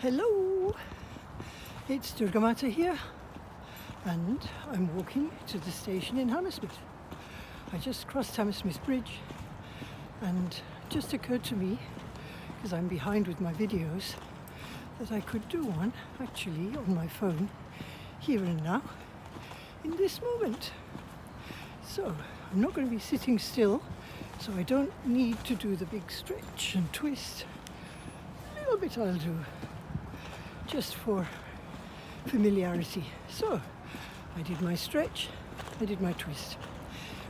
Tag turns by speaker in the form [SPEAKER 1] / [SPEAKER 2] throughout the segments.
[SPEAKER 1] Hello, it's Durgamata here, and I'm walking to the station in Hammersmith. I just crossed Hammersmith Bridge, and it just occurred to me, because I'm behind with my videos, that I could do one actually on my phone here and now in this moment. So I'm not going to be sitting still, so I don't need to do the big stretch and twist. A little bit I'll do, just for familiarity. So I did my stretch, I did my twist.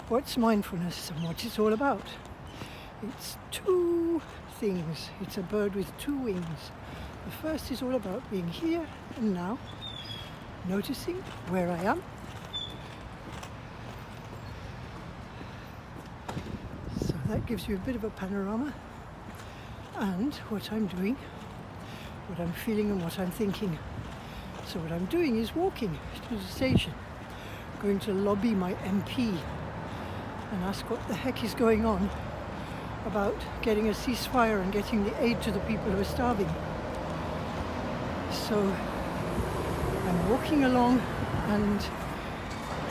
[SPEAKER 1] What's mindfulness and what it's all about? It's two things. It's a bird with two wings. The first is all about being here and now, noticing where I am. So that gives you a bit of a panorama, and what I'm doing, what I'm feeling and what I'm thinking. So what I'm doing is walking to the station, going to lobby my MP and ask what the heck is going on about getting a ceasefire and getting the aid to the people who are starving. So I'm walking along, and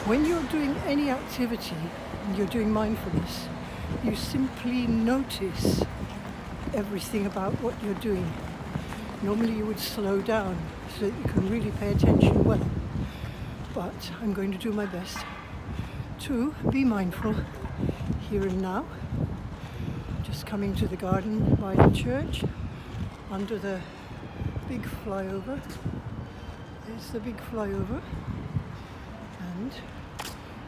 [SPEAKER 1] when you're doing any activity and you're doing mindfulness, you simply notice everything about what you're doing. Normally you would slow down so that you can really pay attention well, but I'm going to do my best to be mindful here and now. Just coming to the garden by the church, under the big flyover. There's the big flyover, and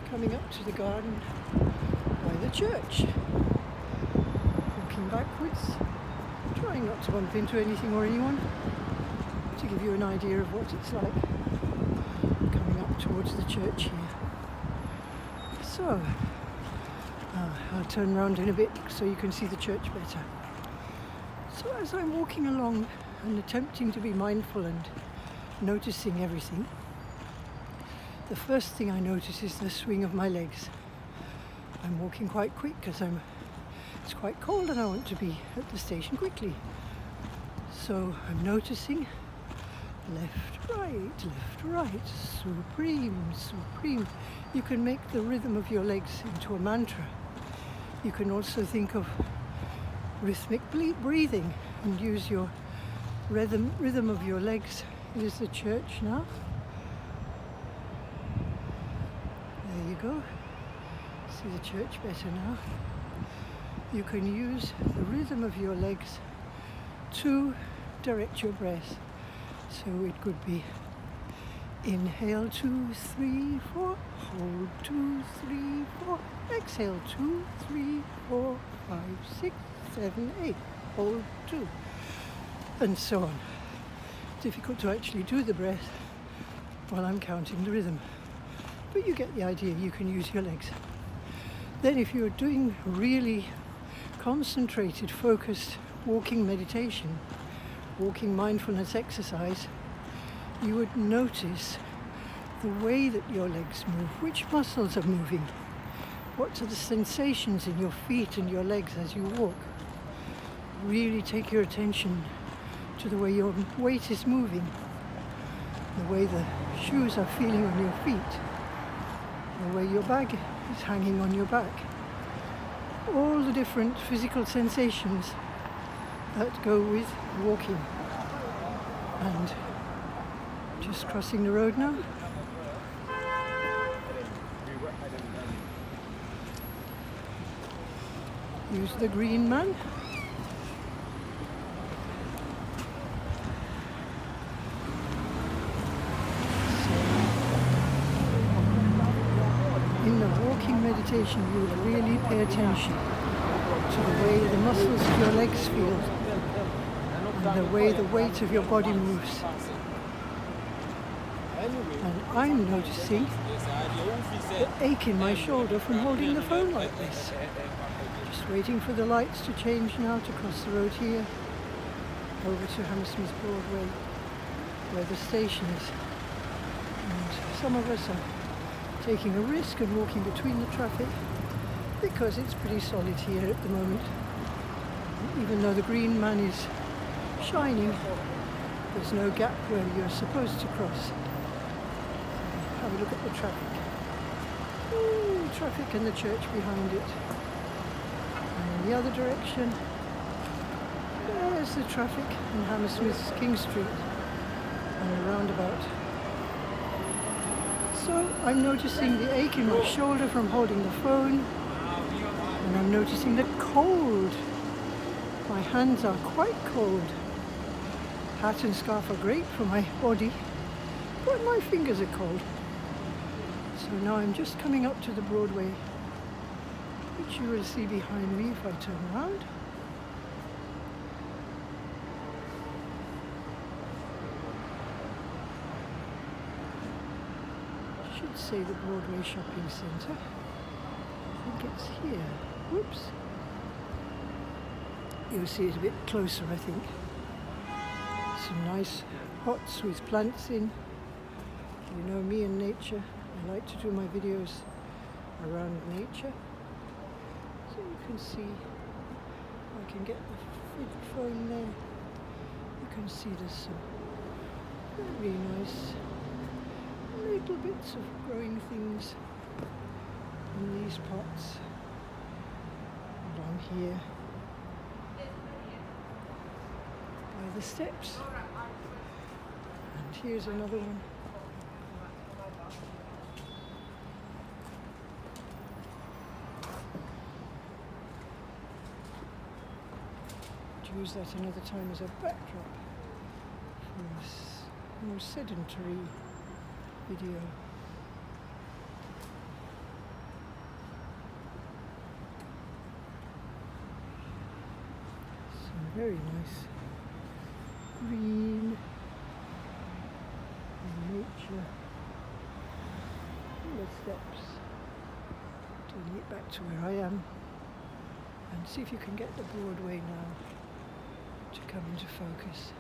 [SPEAKER 1] coming up to the garden by the church. Walking backwards, trying not to bump into anything or anyone, to give you an idea of what it's like coming up towards the church here. So, I'll turn around in a bit so you can see the church better. So as I'm walking along and attempting to be mindful and noticing everything, the first thing I notice is the swing of my legs. I'm walking quite quick because it's quite cold and I want to be at the station quickly. So I'm noticing left, right, supreme, supreme. You can make the rhythm of your legs into a mantra. You can also think of rhythmic breathing and use your rhythm of your legs. Here's the church now. There you go. See the church better now. You can use the rhythm of your legs to direct your breath. So it could be inhale 2, 3, 4, hold 2, 3, 4, exhale 2, 3, 4, 5, 6, 7, 8, hold 2, and so on. Difficult to actually do the breath while I'm counting the rhythm, but you get the idea. You can use your legs. Then if you're doing really concentrated, focused walking meditation, walking mindfulness exercise, you would notice the way that your legs move, which muscles are moving, what are the sensations in your feet and your legs as you walk. Really take your attention to the way your weight is moving, the way the shoes are feeling on your feet, the way your bag is hanging on your back, all the different physical sensations that go with walking. And just crossing the road now. Use the green man. In the walking meditation, you will really pay attention to the way the muscles of your legs feel and the way the weight of your body moves. And I'm noticing the ache in my shoulder from holding the phone like this. Just waiting for the lights to change now to cross the road here over to Hammersmith Broadway, where the station is. And some of us are taking a risk and walking between the traffic because it's pretty solid here at the moment. Even though the green man is shining, There's no gap where you're supposed to cross. Have a look at the traffic. Ooh, traffic and the church behind it. And in the other direction, there's the traffic in Hammersmith's King Street and the roundabout. So I'm noticing the ache in my shoulder from holding the phone, and I'm noticing the cold. My hands are quite cold. Hat and scarf are great for my body, but my fingers are cold. So now I'm just coming up to the Broadway, which you will see behind me if I turn around. Should say the Broadway Shopping Centre. I think it's here. Whoops. You'll see it a bit closer, I think. Some nice pots with plants in. You know me and nature. I like to do my videos around nature. So you can see, I can get the phone there. You can see there's some very nice little bits of growing things in these pots along here by the steps. And here's another one. Use that another time as a backdrop for this more sedentary video. Some very nice green and nature. All the steps. Turning it back to where I am, and see if you can get the Broadway now to come into focus.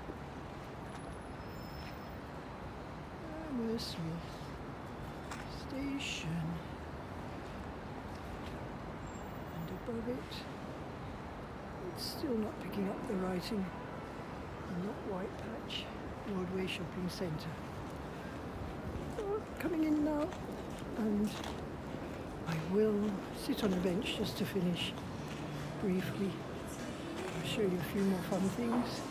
[SPEAKER 1] Hammersmith Station, and above it, it's still not picking up the writing, and not White Patch, Broadway Shopping Centre. Oh, coming in now, and I will sit on a bench just to finish briefly. I'll show you a few more fun things.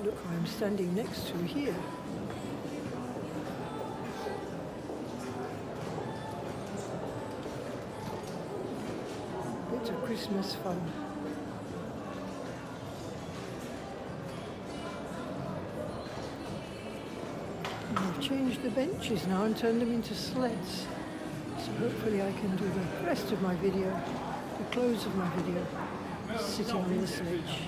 [SPEAKER 1] Look who I'm standing next to here. Bit of Christmas fun. And I've changed the benches now and turned them into sleds. So hopefully I can do the rest of my video, the close of my video, sitting on the sledge.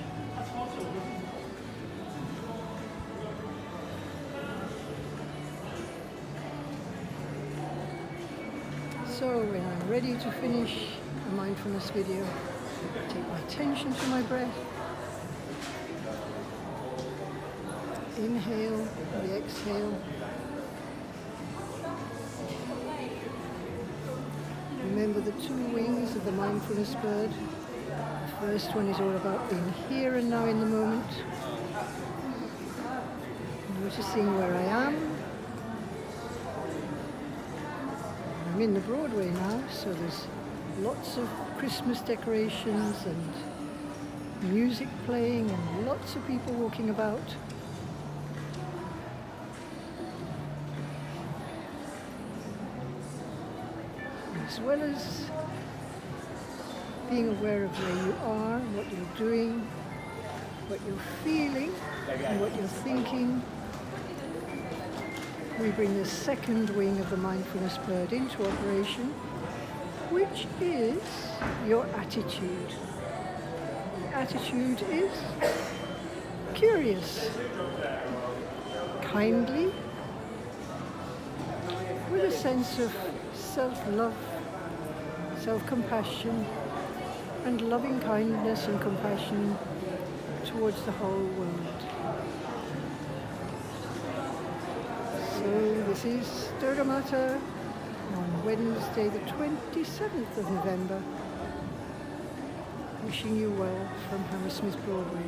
[SPEAKER 1] So when I'm ready to finish a mindfulness video, take my attention to my breath, inhale, the exhale. Remember the two wings of the mindfulness bird. The first one is all about being here and now in the moment, noticing where I am. I'm in the Broadway now, so there's lots of Christmas decorations and music playing and lots of people walking about. As well as being aware of where you are, what you're doing, what you're feeling, and what you're thinking, we bring the second wing of the mindfulness bird into operation, which is your attitude. The attitude is curious, kindly, with a sense of self-love, self-compassion, and loving kindness and compassion towards the whole world. So this is Stirra Mater on Wednesday the 27th of November. Wishing you well from Hammersmith Broadway.